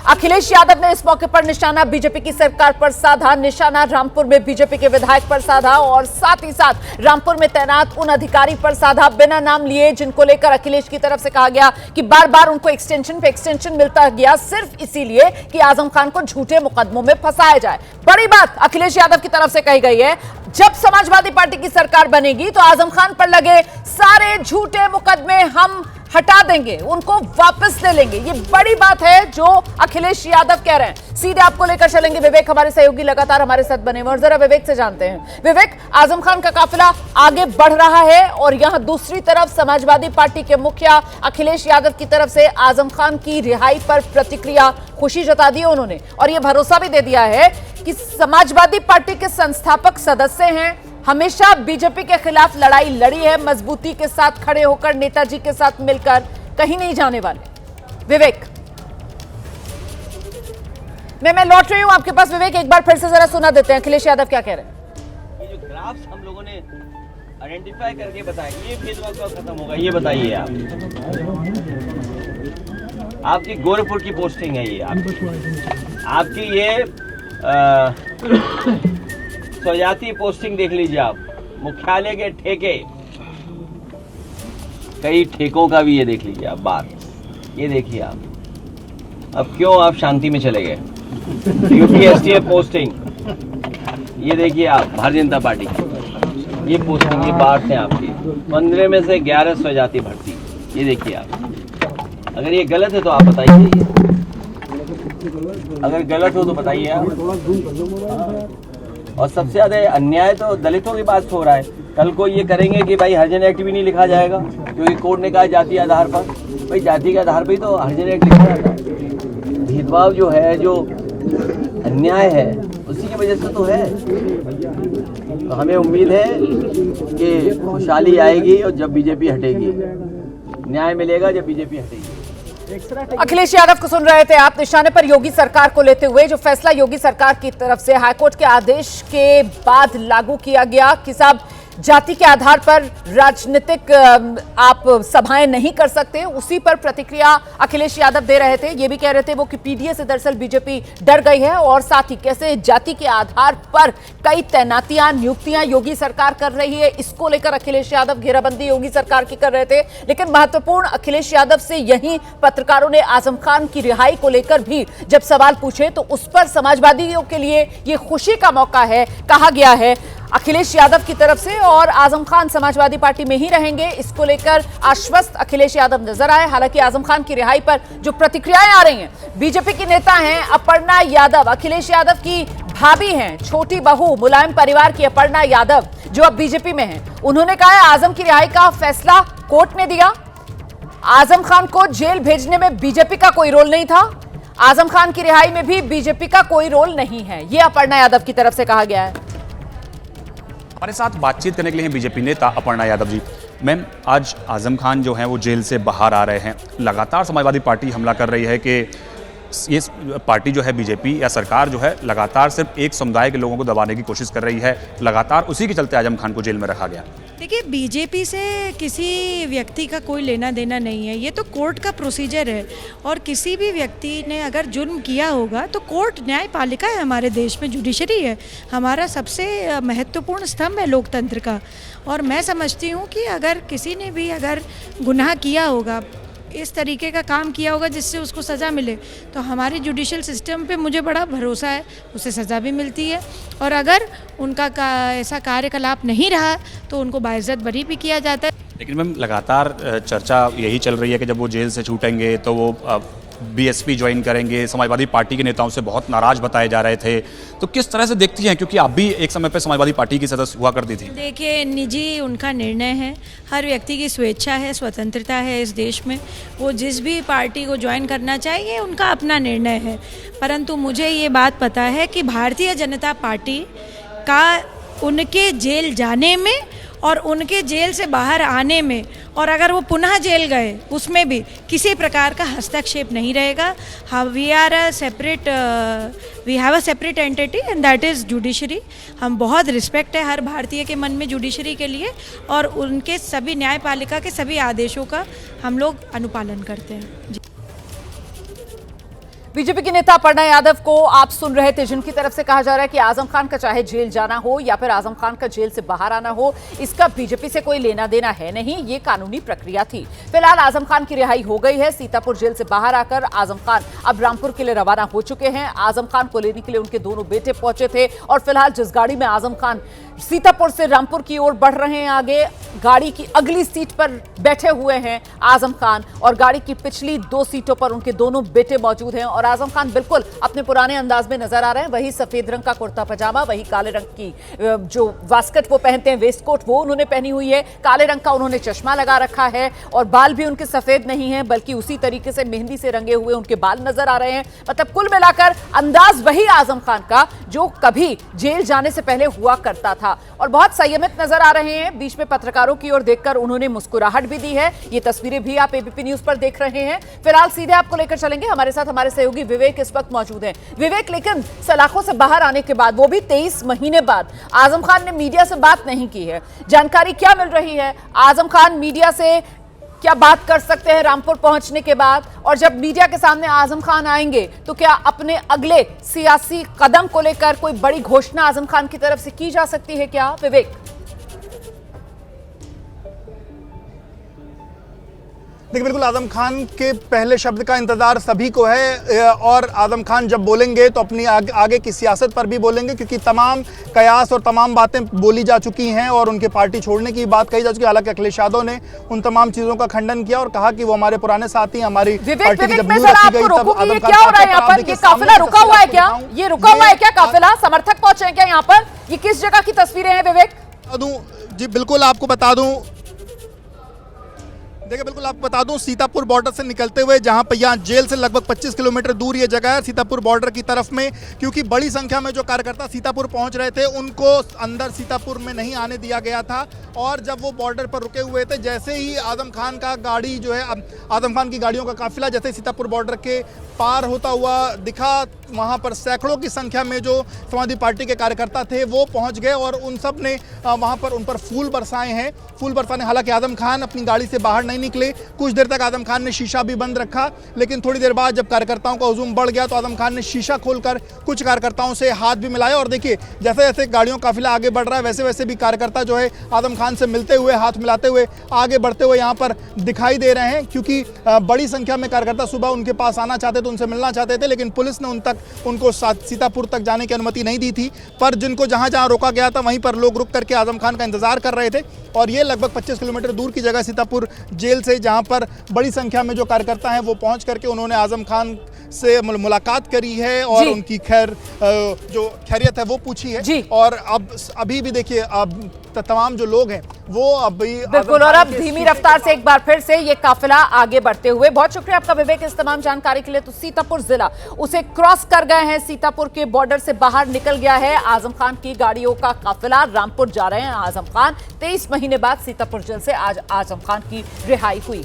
अखिलेश यादव ने इस मौके पर निशाना बीजेपी की सरकार पर साधा, निशाना रामपुर में बीजेपी के विधायक पर साधा और साथ ही साथ रामपुर में तैनात उन अधिकारी पर साधा बिना नाम लिए, जिनको लेकर अखिलेश की तरफ से कहा गया कि बार बार उनको एक्सटेंशन पे एक्सटेंशन मिलता गया सिर्फ इसीलिए कि आजम खान को झूठे मुकदमों में फंसाया जाए। बड़ी बात अखिलेश यादव की तरफ से कही गई है, जब समाजवादी पार्टी की सरकार बनेगी तो आजम खान पर लगे सारे झूठे मुकदमे हम हटा देंगे, उनको वापस ले लेंगे। ये बड़ी बात है जो अखिलेश यादव कह रहे हैं। सीधे आपको लेकर चलेंगे विवेक, हमारे सहयोगी लगातार हमारे साथ बने हुए, और जरा विवेक से जानते हैं। विवेक, आजम खान का काफिला आगे बढ़ रहा है और यहां दूसरी तरफ समाजवादी पार्टी के मुखिया अखिलेश यादव की तरफ से आजम खान की रिहाई पर प्रतिक्रिया, खुशी जता दी उन्होंने और यह भरोसा भी दे दिया है कि समाजवादी पार्टी के संस्थापक सदस्य हैं, हमेशा बीजेपी के खिलाफ लड़ाई लड़ी है, मजबूती के साथ खड़े होकर नेताजी के साथ मिलकर कहीं नहीं जाने वाले। विवेक, मैं लौट रही हूं आपके पास। विवेक, एक बार फिर से जरा सुना देते हैं अखिलेश यादव क्या कह रहे हैं। ये जो ग्राफ्स हम लोगों ने आइडेंटिफाई करके बताए, ये भेदभाव कब खत्म होगा ये बताइए आप। आपकी गोरखपुर की पोस्टिंग है ये, आपकी ये स्वजाति पोस्टिंग देख लीजिए आप, मुख्यालय के ठेके, कई ठेकों का भी ये देख लीजिए आप बार, ये देखिए आप। अब क्यों आप शांति में चले गए? यूपीएससी पोस्टिंग, ये देखिए आप, भारतीय जनता पार्टी की ये पोस्टिंग, ये बार थे आपकी 15 में से 11 स्वजाति भर्ती, ये देखिए आप। अगर ये गलत है तो आप बताइए, अगर गलत हो तो बताइए आप। और सबसे ज्यादा अन्याय तो दलितों के पास हो रहा है। कल को ये करेंगे कि भाई हरिजन एक्ट भी नहीं लिखा जाएगा, क्योंकि कोर्ट ने कहा जाति के आधार पर। भाई जाति के आधार पर ही तो हरिजन एक्ट लिखा जाता है। भेदभाव जो है, जो अन्याय है, उसी की वजह से तो है। तो हमें उम्मीद है कि खुशहाली आएगी और जब बीजेपी हटेगी, न्याय मिलेगा जब बीजेपी हटेगी। अखिलेश यादव को सुन रहे थे आप, निशाने पर योगी सरकार को लेते हुए। जो फैसला योगी सरकार की तरफ से हाईकोर्ट के आदेश के बाद लागू किया गया कि साहब जाति के आधार पर राजनीतिक आप सभाएं नहीं कर सकते, उसी पर प्रतिक्रिया अखिलेश यादव दे रहे थे। ये भी कह रहे थे वो कि पीडीए से दरअसल बीजेपी डर गई है और साथ ही कैसे जाति के आधार पर कई तैनातियां, नियुक्तियां योगी सरकार कर रही है, इसको लेकर अखिलेश यादव घेराबंदी योगी सरकार की कर रहे थे। लेकिन महत्वपूर्ण अखिलेश यादव से यही पत्रकारों ने आजम खान की रिहाई को लेकर भी जब सवाल पूछे तो उस पर समाजवादियों के लिए ये खुशी का मौका है, कहा गया है अखिलेश यादव की तरफ से। और आजम खान समाजवादी पार्टी में ही रहेंगे, इसको लेकर आश्वस्त अखिलेश यादव नजर आए। हालांकि आजम खान की रिहाई पर जो प्रतिक्रियाएं आ रही हैं, बीजेपी की नेता हैं अपर्णा यादव, अखिलेश यादव की भाभी हैं, छोटी बहू मुलायम परिवार की अपर्णा यादव, जो अब बीजेपी में हैं। उन्होंने कहा है आजम की रिहाई का फैसला कोर्ट ने दिया, आजम खान को जेल भेजने में बीजेपी का कोई रोल नहीं था, आजम खान की रिहाई में भी बीजेपी का कोई रोल नहीं है। यह अपर्णा यादव की तरफ से कहा गया है। हमारे साथ बातचीत करने के लिए हैं बीजेपी नेता अपर्णा यादव जी। मैम, आज आजम खान जो हैं वो जेल से बाहर आ रहे हैं, लगातार समाजवादी पार्टी हमला कर रही है कि ये पार्टी जो है बीजेपी या सरकार जो है लगातार सिर्फ एक समुदाय के लोगों को दबाने की कोशिश कर रही है, लगातार उसी के चलते आजम खान को जेल में रखा गया। देखिए, बीजेपी से किसी व्यक्ति का कोई लेना देना नहीं है, ये तो कोर्ट का प्रोसीजर है और किसी भी व्यक्ति ने अगर जुर्म किया होगा तो कोर्ट न्यायपालिका है हमारे देश में, जुडिशरी है, हमारा सबसे महत्वपूर्ण स्तंभ है लोकतंत्र का। और मैं समझती हूँ कि अगर किसी ने भी अगर गुनाह किया होगा, इस तरीके का काम किया होगा जिससे उसको सज़ा मिले, तो हमारे जुडिशल सिस्टम पे मुझे बड़ा भरोसा है, उसे सज़ा भी मिलती है। और अगर उनका ऐसा कार्यकलाप नहीं रहा तो उनको बाइज्जत बरी भी किया जाता है। लेकिन मैम, लगातार चर्चा यही चल रही है कि जब वो जेल से छूटेंगे तो वो बीएसपी ज्वाइन करेंगे। समाजवादी पार्टी के नेताओं से बहुत नाराज बताए जा रहे थे, तो किस तरह से देखती हैं, क्योंकि आप भी एक समय पर समाजवादी पार्टी की सदस्य हुआ करती थी? देखिए, निजी उनका निर्णय है, हर व्यक्ति की स्वेच्छा है, स्वतंत्रता है इस देश में, वो जिस भी पार्टी को ज्वाइन करना चाहिए उनका अपना निर्णय है। परंतु मुझे ये बात पता है कि भारतीय जनता पार्टी का उनके जेल जाने में और उनके जेल से बाहर आने में, और अगर वो पुनः जेल गए उसमें भी किसी प्रकार का हस्तक्षेप नहीं रहेगा। We have a separate entity and that is judiciary. हम बहुत रिस्पेक्ट है हर भारतीय के मन में जुडिशरी के लिए, और उनके सभी न्यायपालिका के सभी आदेशों का हम लोग अनुपालन करते हैं। जी। बीजेपी की नेता अपर्णा यादव को आप सुन रहे थे, जिनकी तरफ से कहा जा रहा है कि आजम खान का चाहे जेल जाना हो या फिर आजम खान का जेल से बाहर आना हो, इसका बीजेपी से कोई लेना देना है नहीं, ये कानूनी प्रक्रिया थी। फिलहाल आजम खान की रिहाई हो गई है। सीतापुर जेल से बाहर आकर आजम खान अब रामपुर के लिए रवाना हो चुके हैं। आजम खान को लेने के लिए उनके दोनों बेटे पहुंचे थे और फिलहाल जिस गाड़ी में आजम खान सीतापुर से रामपुर की ओर बढ़ रहे हैं, आगे गाड़ी की अगली सीट पर बैठे हुए हैं आजम खान और गाड़ी की पिछली 2 सीटों पर उनके दोनों बेटे मौजूद हैं और आजम खान बिल्कुल अपने पुराने अंदाज में नजर आ रहे हैं। वही सफेद रंग का कुर्ता पजामा, वही काले रंग की जो वास्कट वो पहनते हैं, वेस्ट कोट, वो उन्होंने पहनी हुई है। काले रंग का उन्होंने चश्मा लगा रखा है और बाल भी उनके सफेद नहीं है, बल्कि उसी तरीके से मेहंदी से रंगे हुए उनके बाल नजर आ रहे हैं। मतलब कुल मिलाकर अंदाज वही आजम खान का जो कभी जेल जाने से पहले हुआ करता था और बहुत संयमित नजर आ रहे हैं। बीच में पत्रकारों की ओर देखकर उन्होंने मुस्कुराहट भी दी है। ये तस्वीरें भी आप एबीपी न्यूज पर देख रहे हैं। फिलहाल सीधे आपको लेकर चलेंगे, हमारे साथ हमारे सहयोगी विवेक इस वक्त मौजूद हैं। विवेक, लेकिन सलाखों से बाहर आने के बाद, वो भी 23 महीने बाद, आजम खान ने मीडिया से बात नहीं की है। जानकारी क्या मिल रही है? आजम खान मीडिया से क्या बात कर सकते हैं रामपुर पहुंचने के बाद? और जब मीडिया के सामने आजम खान आएंगे तो क्या अपने अगले सियासी कदम को लेकर कोई बड़ी घोषणा आजम खान की तरफ से की जा सकती है क्या, विवेक? देखिए, बिल्कुल आजम खान के पहले शब्द का इंतजार सभी को है और आजम खान जब बोलेंगे तो अपनी आगे की सियासत पर भी बोलेंगे, क्योंकि तमाम कयास और तमाम बातें बोली जा चुकी हैं और उनके पार्टी छोड़ने की बात कही जा चुकी है। हालांकि अखिलेश यादव ने उन तमाम चीजों का खंडन किया और कहा कि वो हमारे पुराने साथी, हमारी पार्टी की जब नींव रखी गई तब आजम क्या हो रहा है यहाँ पर? ये काफिला रुका हुआ है क्या? ये रुका हुआ है क्या काफिला? समर्थक पहुंचे हैं क्या यहाँ पर? ये किस जगह की तस्वीरें हैं विवेक? जी बिल्कुल आपको बता दूं, देखिए बिल्कुल आपको बता दूं, सीतापुर बॉर्डर से निकलते हुए, जहां पर यहाँ जेल से लगभग 25 किलोमीटर दूर ये जगह है, सीतापुर बॉर्डर की तरफ में, क्योंकि बड़ी संख्या में जो कार्यकर्ता सीतापुर पहुंच रहे थे उनको अंदर सीतापुर में नहीं आने दिया गया था। और जब वो बॉर्डर पर रुके हुए थे, जैसे ही आजम खान का गाड़ी जो है, आजम खान की गाड़ियों का काफिला जैसे सीतापुर बॉर्डर के पार होता हुआ दिखा, वहाँ पर सैकड़ों की संख्या में जो समाजवादी पार्टी के कार्यकर्ता थे वो पहुँच गए और उन सब ने वहाँ पर उन पर फूल बरसाए हैं। फूल बरसाने, हालांकि आजम खान अपनी गाड़ी से बाहर नहीं निकले। कुछ देर तक आजम खान ने शीशा भी बंद रखा, लेकिन थोड़ी देर बाद जब कार्यकर्ताओं का हुजूम बढ़ गया तो आजम खान ने शीशा खोलकर कुछ कार्यकर्ताओं से हाथ भी मिलाया। और देखिए, जैसे जैसे गाड़ियों का काफिला आगे बढ़ रहा है, वैसे वैसे भी कार्यकर्ता जो है आजम खान से मिलते हुए, हाथ मिलाते हुए आगे बढ़ते हुए यहाँ पर दिखाई दे रहे हैं, क्योंकि बड़ी संख्या में कार्यकर्ता सुबह उनके पास आना चाहते थे, उनसे मिलना चाहते थे, लेकिन पुलिस ने उनको सीतापुर तक जाने की अनुमति नहीं दी थी। पर जिनको जहाँ जहाँ रोका गया था वहीं पर लोग रुक करके आजम खान का इंतजार कर रहे थे। और ये लगभग 25 किलोमीटर दूर की जगह सीतापुर जेल से, जहाँ पर बड़ी संख्या में जो कार्यकर्ता हैं वो पहुंच करके उन्होंने आजम खान से मुलाकात करी है और उनकी जो खैरियत है वो पूछी है। और अब अभी भी देखिए, अब तमाम जो लोग हैं वो अभी बिल्कुल, और अब धीमी रफ्तार से एक बार फिर से ये काफिला आगे बढ़ते हुए। बहुत शुक्रिया आपका विवेक इस तमाम जानकारी के लिए। तो सीतापुर जिला उसे क्रॉस कर गए हैं, सीतापुर के बॉर्डर से बाहर निकल गया है आजम खान की गाड़ियों का काफिला। रामपुर जा रहे हैं आजम खान। 23 महीने बाद सीतापुर जेल से आज आजम खान की रिहाई हुई है।